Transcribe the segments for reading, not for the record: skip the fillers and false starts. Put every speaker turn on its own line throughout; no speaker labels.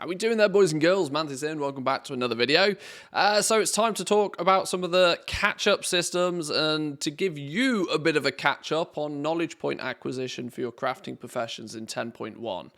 How we doing there, boys and girls? Manthieus here, and welcome back to another video. So it's time to talk about some of the catch-up systems and to give you a bit of a catch-up on knowledge point acquisition for your crafting professions in 10.1.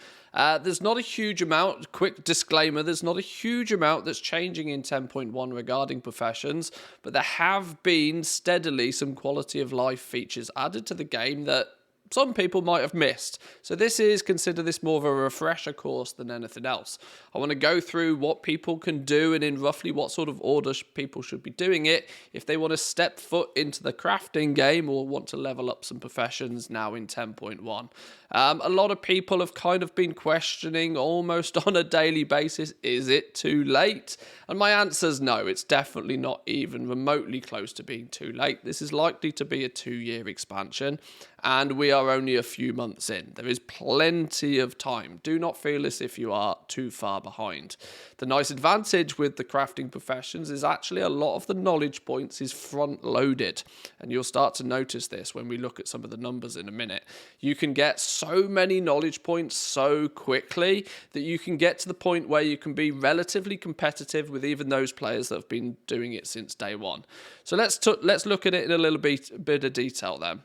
There's not a huge amount, quick disclaimer, there's not a huge amount that's changing in 10.1 regarding professions, but there have been steadily some quality of life features added to the game that some people might have missed. So consider this more of a refresher course than anything else. I want to go through what people can do and in roughly what sort of order people should be doing it if they want to step foot into the crafting game or want to level up some professions now in 10.1. A lot of people have kind of been questioning almost on a daily basis, is it too late? And my answer is no, it's definitely not even remotely close to being too late. This is likely to be a 2-year expansion, and we are only a few months in. There is plenty of time. Do not feel as if you are too far behind. The nice advantage with the crafting professions is actually a lot of the knowledge points is front loaded, and you'll start to notice this when we look at some of the numbers in a minute. You can get so many knowledge points so quickly that you can get to the point where you can be relatively competitive with even those players that have been doing it since day one. So let's look at it in a little bit of detail then.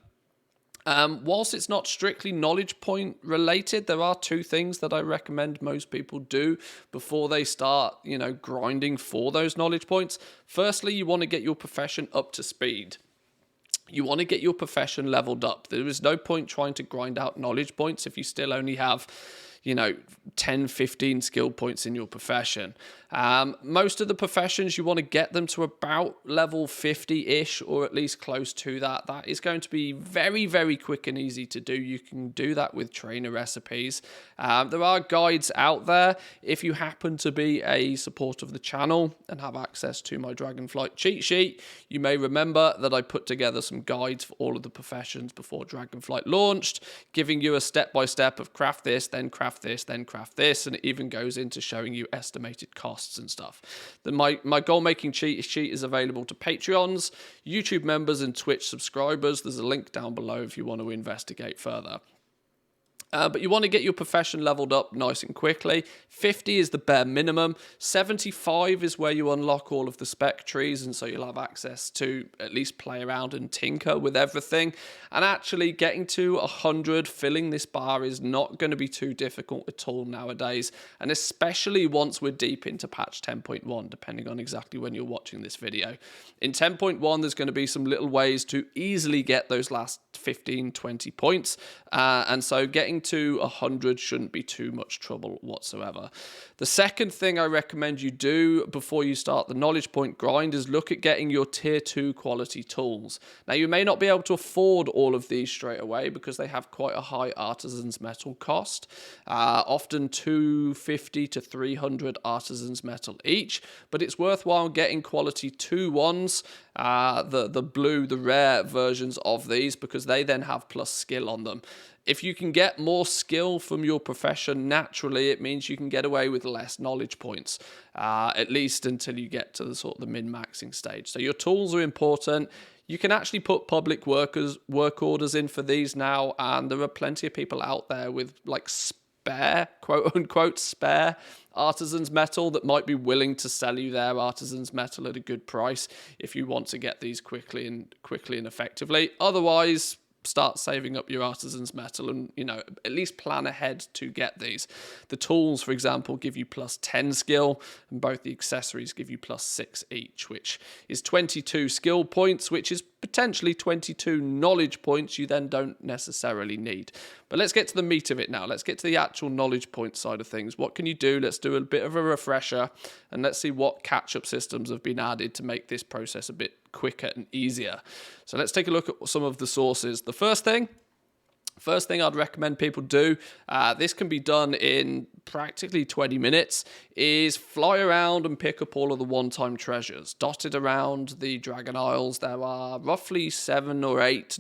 Whilst it's not strictly knowledge point related, there are two things that I recommend most people do before they start, grinding for those knowledge points. Firstly, you want to get your profession up to speed. You want to get your profession leveled up. There is no point trying to grind out knowledge points if you still only have 10, 15 skill points in your profession. Most of the professions, you want to get them to about level 50-ish, or at least close to that. That is going to be very, very quick and easy to do. You can do that with trainer recipes. There are guides out there. If you happen to be a supporter of the channel and have access to my Dragonflight cheat sheet, you may remember that I put together some guides for all of the professions before Dragonflight launched, giving you a step-by-step of craft this, then craft this, then craft this, and it even goes into showing you estimated costs and stuff. My goal making cheat sheet is available to Patreons, YouTube members, and Twitch subscribers. There's a link down below if you want to investigate further. But you want to get your profession leveled up nice and quickly. 50 is the bare minimum. 75 is where you unlock all of the spec trees, and so you'll have access to at least play around and tinker with everything. And actually getting to 100, filling this bar is not going to be too difficult at all nowadays, and especially once we're deep into patch 10.1, depending on exactly when you're watching this video. In 10.1, there's going to be some little ways to easily get those last 15, 20 points, and so getting to 100 shouldn't be too much trouble whatsoever. The second thing I recommend you do before you start the knowledge point grind is look at getting your tier 2 quality tools. Now, you may not be able to afford all of these straight away because they have quite a high artisan's metal cost, often 250 to 300 artisan's metal each, but it's worthwhile getting quality 2 ones, the blue, the rare versions of these, because they then have plus skill on them. If you can get more skill from your profession naturally, it means you can get away with less knowledge points, at least until you get to the sort of the min-maxing stage. So your tools are important. You can actually put public work orders in for these now, and there are plenty of people out there with like spare, quote unquote, spare artisan's metal that might be willing to sell you their artisan's metal at a good price if you want to get these quickly and effectively. Otherwise, start saving up your artisan's metal and, at least plan ahead to get these. The tools, for example, give you plus 10 skill, and both the accessories give you plus 6 each, which is 22 skill points, which is potentially 22 knowledge points you then don't necessarily need. But let's get to the meat of it now. Let's get to the actual knowledge point side of things. What can you do? Let's do a bit of a refresher, and let's see what catch-up systems have been added to make this process a bit quicker and easier. So let's take a look at some of the sources. The first thing I'd recommend people do, this can be done in practically 20 minutes, is fly around and pick up all of the one-time treasures. Dotted around the Dragon Isles, there are roughly 7 or 8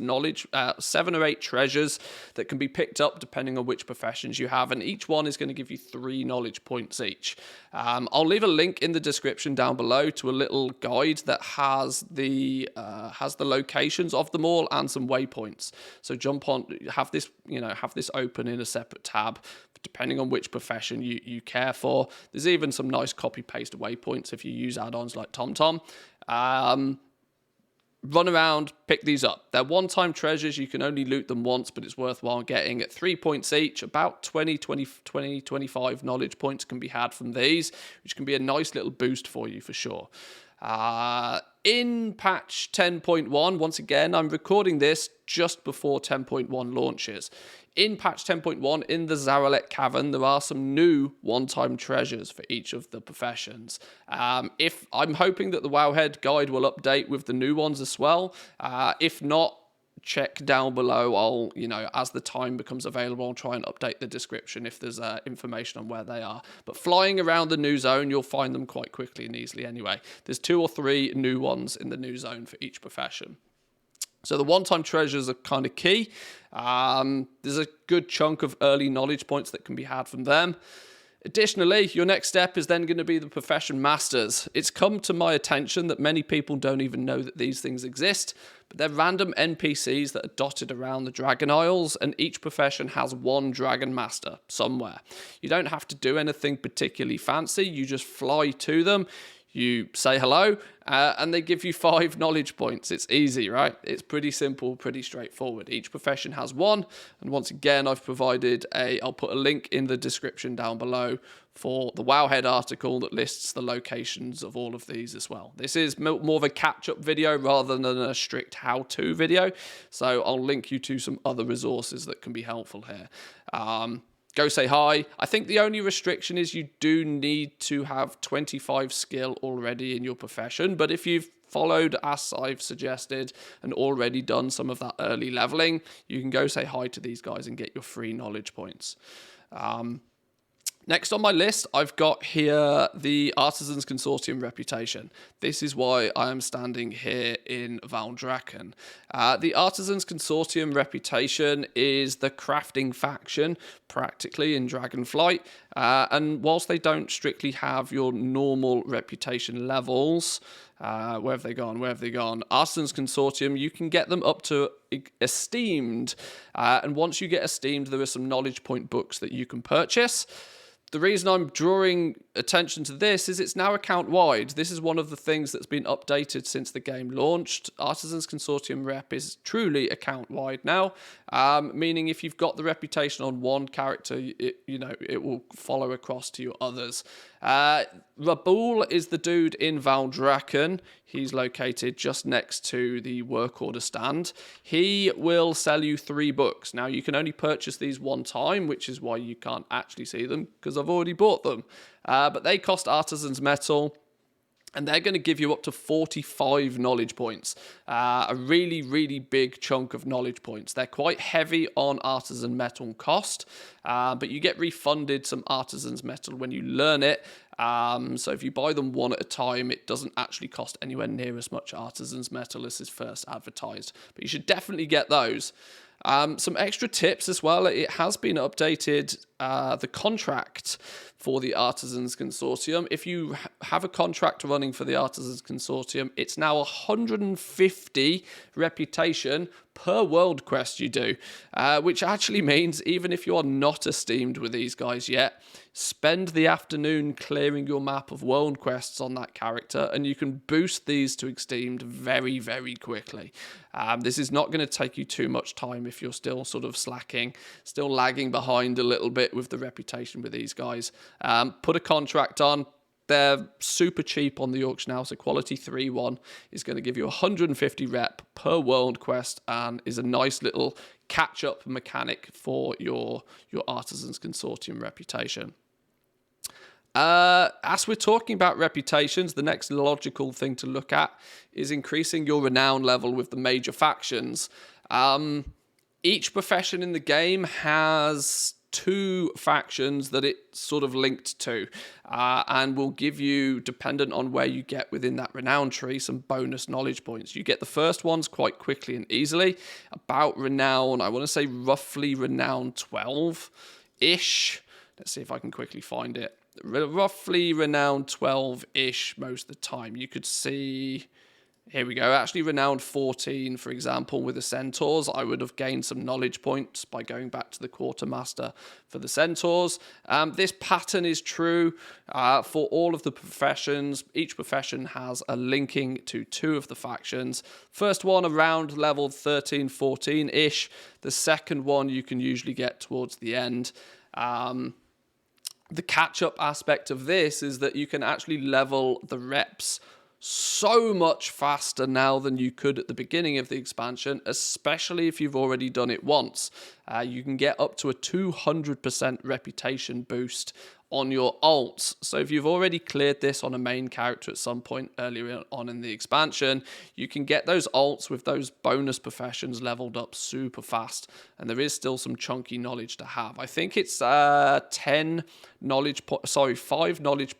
treasures that can be picked up depending on which professions you have, and each one is going to give you 3 knowledge points each. I'll leave a link in the description down below to a little guide that has the locations of them all and some waypoints. So jump on, have this open in a separate tab. Depending on which profession profession you care for. There's even some nice copy-paste waypoints if you use add-ons like TomTom. Run around, pick these up. They're one-time treasures. You can only loot them once, but it's worthwhile getting. At 3 points each, about 25 knowledge points can be had from these, which can be a nice little boost for you for sure. In patch 10.1, once again, I'm recording this just before 10.1 launches. In patch 10.1, in the Zaralek Cavern, there are some new one-time treasures for each of the professions. If I'm hoping that the Wowhead guide will update with the new ones as well. If not, check down below. I'll, as the time becomes available, I'll try and update the description if there's information on where they are. But flying around the new zone, you'll find them quite quickly and easily anyway. There's 2 or 3 new ones in the new zone for each profession. So the one-time treasures are kind of key. There's a good chunk of early knowledge points that can be had from them. Additionally, your next step is then going to be the profession masters. It's come to my attention that many people don't even know that these things exist, but they're random NPCs that are dotted around the Dragon Isles, and each profession has one Dragon Master somewhere. You don't have to do anything particularly fancy. You just fly to them. You say hello, and they give you 5 knowledge points. It's easy, right? It's pretty simple, pretty straightforward. Each profession has one, and once again, I'll put a link in the description down below for the Wowhead article that lists the locations of all of these as well. This is more of a catch-up video rather than a strict how-to video, so I'll link you to some other resources that can be helpful here. Go say hi. I think the only restriction is you do need to have 25 skill already in your profession, but if you've followed as I've suggested and already done some of that early leveling, you can go say hi to these guys and get your free knowledge points. Next on my list, I've got here the Artisans Consortium reputation. This is why I am standing here in Valdrakken. The Artisans Consortium reputation is the crafting faction, practically, in Dragonflight. And whilst they don't strictly have your normal reputation levels, where have they gone? Artisans Consortium, you can get them up to esteemed. And once you get esteemed, there are some knowledge point books that you can purchase. The reason I'm drawing attention to this is it's now account-wide. This is one of the things that's been updated since the game launched. Artisans Consortium rep is truly account-wide now, meaning if you've got the reputation on one character, it will follow across to your others. Rabul is the dude in Valdrakken. He's located just next to the work order stand. He will sell you 3 books. Now, you can only purchase these one time, which is why you can't actually see them, because I've already bought them. But they cost Artisan's Metal, and they're going to give you up to 45 knowledge points. A really, really big chunk of knowledge points. They're quite heavy on Artisan Metal cost, but you get refunded some Artisan's Metal when you learn it. So if you buy them one at a time, it doesn't actually cost anywhere near as much Artisan's Metal as is first advertised. But you should definitely get those. Some extra tips as well. It has been updated, the contract for the Artisans Consortium. If you have a contract running for the Artisans Consortium, it's now 150 reputation per world quest you do, which actually means even if you are not esteemed with these guys yet, spend the afternoon clearing your map of world quests on that character, and you can boost these to esteemed very, very quickly. This is not going to take you too much time if you're still sort of slacking, still lagging behind a little bit with the reputation with these guys. Put a contract on. They're super cheap on the auction house. A quality 3-1 is going to give you 150 rep per world quest and is a nice little catch-up mechanic for your Artisans Consortium reputation. As we're talking about reputations, the next logical thing to look at is increasing your renown level with the major factions. Each profession in the game has 2 factions that it's sort of linked to, and will give you, dependent on where you get within that renown tree, some bonus knowledge points. You get the first ones quite quickly and easily, about renown, I want to say roughly renown 12-ish. Let's see if I can quickly find it. Roughly renown 12-ish most of the time. You could see Here we go. Actually, Renown 14, for example, with the Centaurs, I would have gained some knowledge points by going back to the Quartermaster for the Centaurs. This pattern is true for all of the professions. Each profession has a linking to 2 of the factions. First one around level 13, 14-ish. The second one you can usually get towards the end. The catch-up aspect of this is that you can actually level the reps so much faster now than you could at the beginning of the expansion, especially if you've already done it once. You can get up to a 200% reputation boost on your alts. So if you've already cleared this on a main character at some point earlier on in the expansion, you can get those alts with those bonus professions leveled up super fast. And there is still some chunky knowledge to have. I think it's 5 knowledge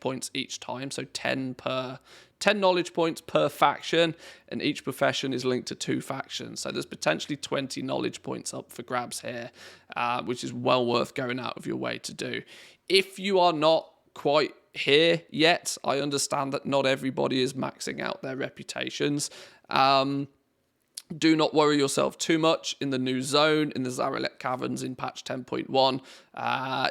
points each time, so 10 knowledge points per faction, and each profession is linked to 2 factions. So there's potentially 20 knowledge points up for grabs here, which is well worth going out of your way to do. If you are not quite here yet, I understand that not everybody is maxing out their reputations. Do not worry yourself too much. In the new zone, in the Zarelet Caverns in patch 10.1,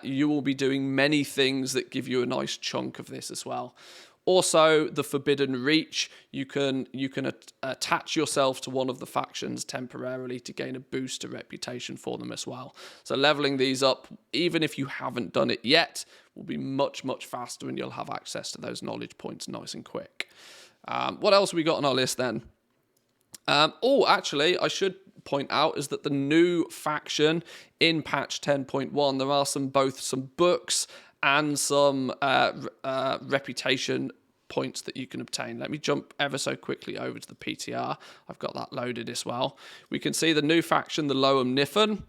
you will be doing many things that give you a nice chunk of this as well. Also, the Forbidden Reach, you can attach yourself to one of the factions temporarily to gain a boost to reputation for them as well. So leveling these up, even if you haven't done it yet, will be much, much faster, and you'll have access to those knowledge points nice and quick. What else have we got on our list then? Actually, I should point out is that the new faction in patch 10.1, there are both some books and some reputation points that you can obtain. Let me jump ever so quickly over to the PTR. I've got that loaded as well. We can see the new faction, the Loam Niffen.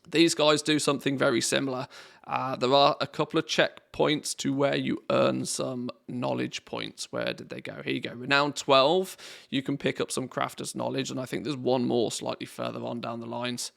These guys do something very similar. There are a couple of checkpoints to where you earn some knowledge points. Where did they go? Here you go. Renown 12. You can pick up some crafter's knowledge, and I think there's one more slightly further on down the lines.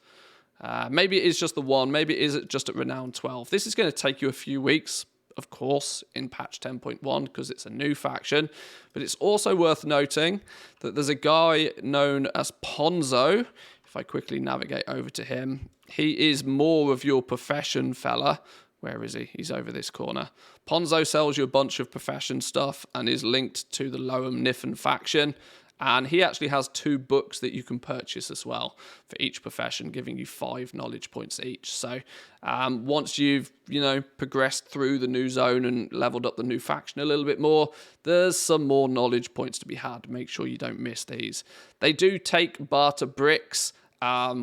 Maybe it is just the one. Maybe it is just at Renown 12. This is going to take you a few weeks, of course, in patch 10.1 because it's a new faction. But it's also worth noting that there's a guy known as Ponzo. If I quickly navigate over to him, he is more of your profession fella. Where is he? He's over this corner. Ponzo sells you a bunch of profession stuff and is linked to the Loam Niffen faction. And he actually has 2 books that you can purchase as well for each profession, giving you 5 knowledge points each. So once you've, progressed through the new zone and leveled up the new faction a little bit more, there's some more knowledge points to be had. Make sure you don't miss these. They do take barter bricks,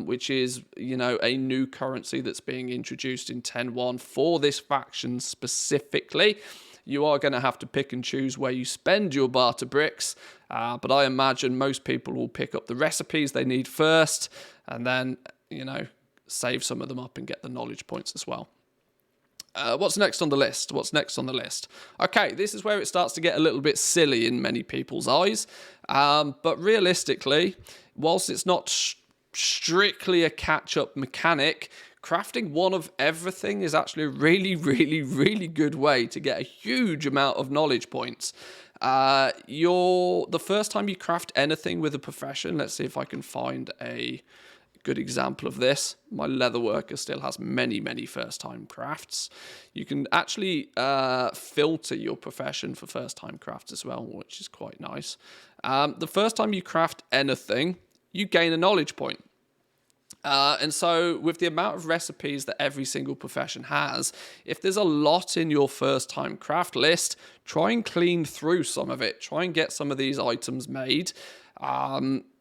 which is, a new currency that's being introduced in 10.1 for this faction specifically. You are going to have to pick and choose where you spend your barter bricks, but I imagine most people will pick up the recipes they need first, and then, save some of them up and get the knowledge points as well. What's next on the list? Okay, this is where it starts to get a little bit silly in many people's eyes, but realistically, whilst it's not strictly a catch-up mechanic, crafting one of everything is actually a really, really, really good way to get a huge amount of knowledge points. The first time you craft anything with a profession, let's see if I can find a good example of this. My leatherworker still has many, many first-time crafts. You can actually filter your profession for first-time crafts as well, which is quite nice. The first time you craft anything, you gain a knowledge point. And so with the amount of recipes that every single profession has, if there's a lot in your first time craft list, try and clean through some of it. Try and get some of these items made,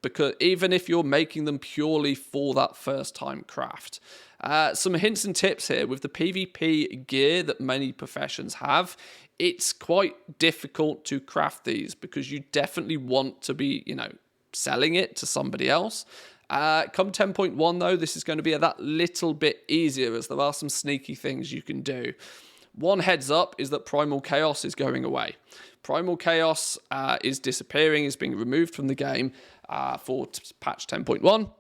because even if you're making them purely for that first time craft. Some hints and tips here with the PvP gear that many professions have. It's quite difficult to craft these because you definitely want to be, selling it to somebody else. Come 10.1 though, this is going to be that little bit easier as there are some sneaky things you can do. One heads up is that Primal Chaos is going away. Primal Chaos is disappearing, is being removed from the game for patch 10.1.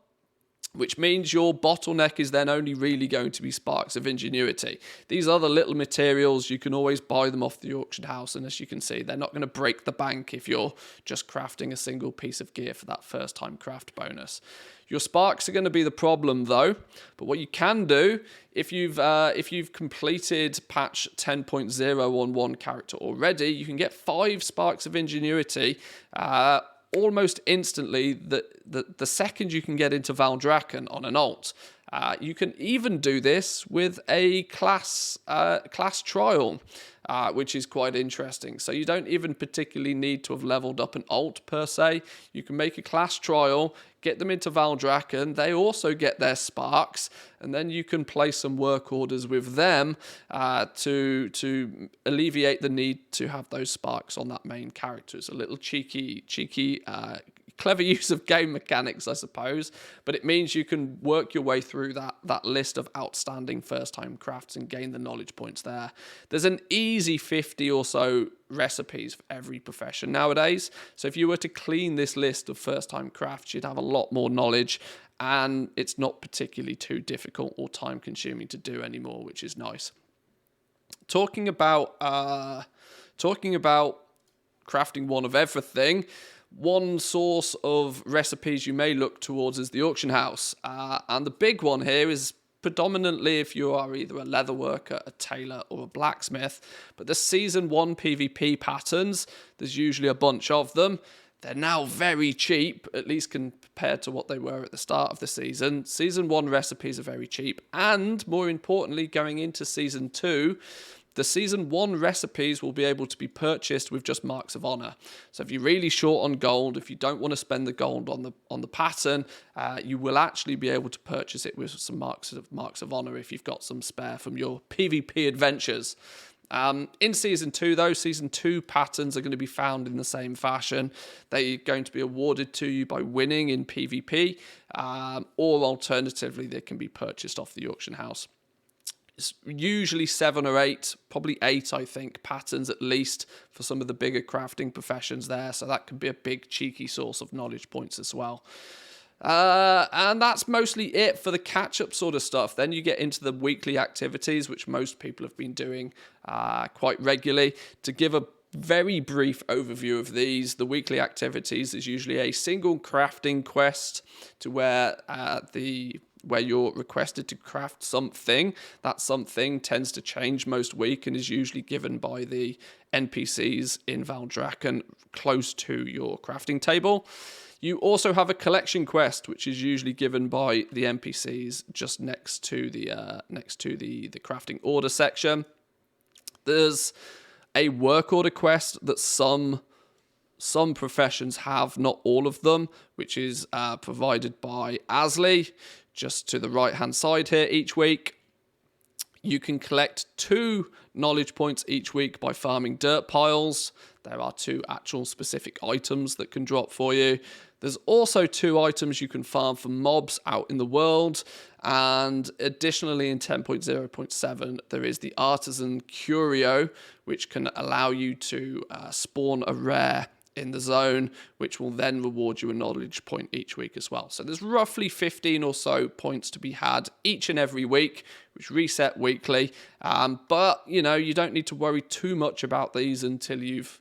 which means your bottleneck is then only really going to be sparks of ingenuity. These other little materials, you can always buy them off the auction house, and as you can see, they're not going to break the bank if you're just crafting a single piece of gear for that first time craft bonus. Your sparks are going to be the problem though, but what you can do, if you've completed patch 10.0 on one character already, you can get 5 sparks of ingenuity almost instantly the second you can get into Valdrakken on an alt. You can even do this with a class trial, which is quite interesting. So you don't even particularly need to have leveled up an alt per se. You can make a class trial, get them into Valdrakken, they also get their sparks, and then you can place some work orders with them to alleviate the need to have those sparks on that main character. It's a little cheeky clever use of game mechanics, I suppose, but it means you can work your way through that list of outstanding first-time crafts and gain the knowledge points there. There's an easy 50 or so recipes for every profession nowadays, so if you were to clean this list of first-time crafts, you'd have a lot more knowledge, and it's not particularly too difficult or time-consuming to do anymore, which is nice. Talking about crafting one of everything, one source of recipes you may look towards is the auction house. And the big one here is predominantly if you are either a leather worker, a tailor, or a blacksmith. But the Season 1 PvP patterns, there's usually a bunch of them. They're now very cheap, at least compared to what they were at the start of the season. Season 1 recipes are very cheap. And more importantly, going into Season 2, the Season 1 recipes will be able to be purchased with just marks of honor. So if you're really short on gold, if you don't want to spend the gold on the pattern, you will actually be able to purchase it with some marks of honor if you've got some spare from your PvP adventures. In Season 2, though, Season 2 patterns are going to be found in the same fashion. They're going to be awarded to you by winning in PvP, or alternatively, they can be purchased off the auction house. It's usually 7 or 8, probably 8, I think, patterns at least for some of the bigger crafting professions there. So that can be a big cheeky source of knowledge points as well. And that's mostly it for the catch-up sort of stuff. Then you get into the weekly activities, which most people have been doing quite regularly. To give a very brief overview of these, the weekly activities is usually a single crafting quest to where you're requested to craft something. That something tends to change most week and is usually given by the NPCs in Valdrakken close to your crafting table. You also have a collection quest, which is usually given by the NPCs just next to the crafting order section. There's a work order quest that some professions have, not all of them, which is provided by Asley, just to the right-hand side here each week. You can collect 2 knowledge points each week by farming dirt piles. There are 2 actual specific items that can drop for you. There's also 2 items you can farm for mobs out in the world. And additionally, in 10.0.7, there is the Artisan Curio, which can allow you to spawn a rare in the zone, which will then reward you a knowledge point each week as well. So there's roughly 15 or so points to be had each and every week, which reset weekly. But, you don't need to worry too much about these until you've,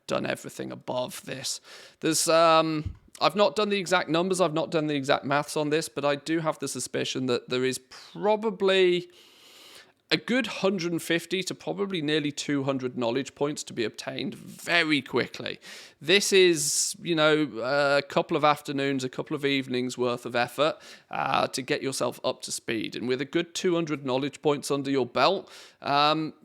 done everything above this. There's, I've not done the exact numbers, I've not done the exact maths on this, but I do have the suspicion that there is probably a good 150 to probably nearly 200 knowledge points to be obtained very quickly. This is, a couple of afternoons, a couple of evenings worth of effort to get yourself up to speed. And with a good 200 knowledge points under your belt,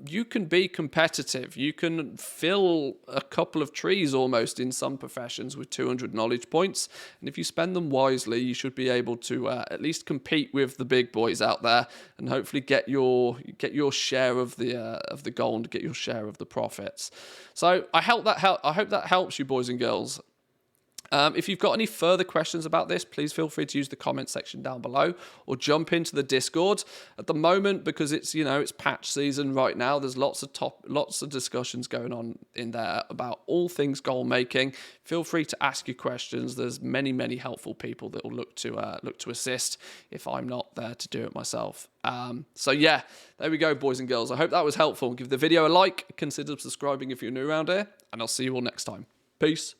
you can be competitive. You can fill a couple of trees almost in some professions with 200 knowledge points. And if you spend them wisely, you should be able to at least compete with the big boys out there and hopefully get your share of the gold, get your share of the profits. So I hope that helps you, boys and girls. If you've got any further questions about this, please feel free to use the comment section down below or jump into the Discord. At the moment, because it's, you know, it's patch season right now, there's lots of discussions going on in there about all things goal making. Feel free to ask your questions. There's many helpful people that will look to assist if I'm not there to do it myself. So yeah, there we go, boys and girls. I hope that was helpful. Give the video a like, consider subscribing if you're new around here, and I'll see you all next time. Peace.